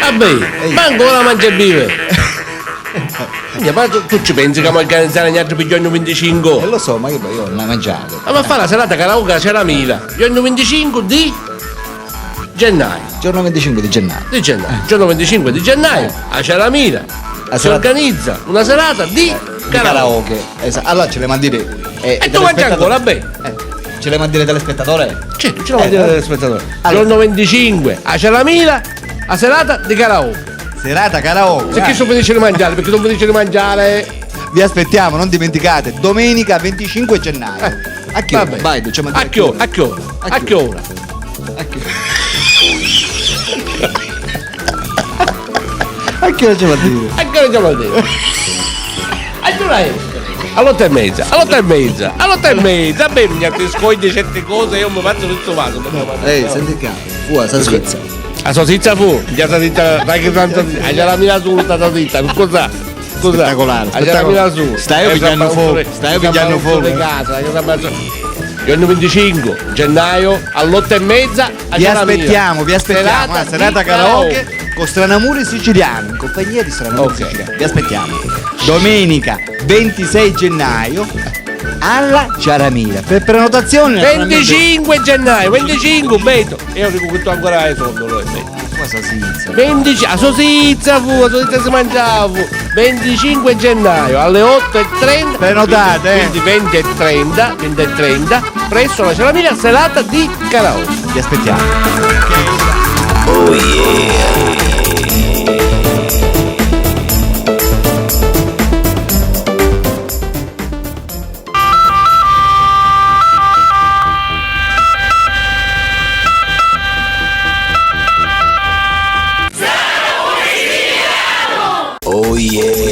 Vabbè, manco la mangia vive. Ma tu ci pensi che mi organizzare gli altri per gli anni 25? Lo so, ma io non ho mangiato. Ma fa la serata karaoke a Ceramila, gli anni 25 di gennaio. Giorno 25 di gennaio. Giorno 25 di gennaio a Ceramila si organizza una serata di karaoke. Esatto. Allora ce le mandi E tu mangi ancora, beh. Ce le mandi telespettatore? Certo, ce la mandi telespettatore. Giorno 25 a Ceramila, a serata di karaoke. Serata karaoke. Se chi sono felice di mangiare, perché sono felice di mangiare. Vi aspettiamo, non dimenticate, domenica 25 gennaio. A che ora? Vai, diciamo a che ora? A che ora? A che ora? A che ora ce la dire? A che ora ce la dire? A che ora è? all'8:30, all'8:30, beh, mi ti scogli certe cose e io mi faccio tutto vaso. Senti che fuori, sta svizza. La salsiccia fu, la salsiccia, dai che tanto, hai la mia su, sta salsiccia, cosa? Spettacolare, Hai la mia su. Stai pigliando fuoco. Giorno 25 gennaio all'8:30 a vi aspettiamo, serata karaoke con Stranamuri siciliano, in compagnia di Stranamuri siciliano. Vi aspettiamo. Domenica 26 gennaio alla Ciaramila. Per prenotazione 25 gennaio, 25 Beto. Io dico che tu ancora hai soldo, lo è. Cosa si inizia? 25 a sosizza si mangiava. 25 gennaio alle 8:30. Prenotate, quindi 20:30 presso la Ceramila serata di karaoke. Vi aspettiamo. Oh yeah. Oh yeah.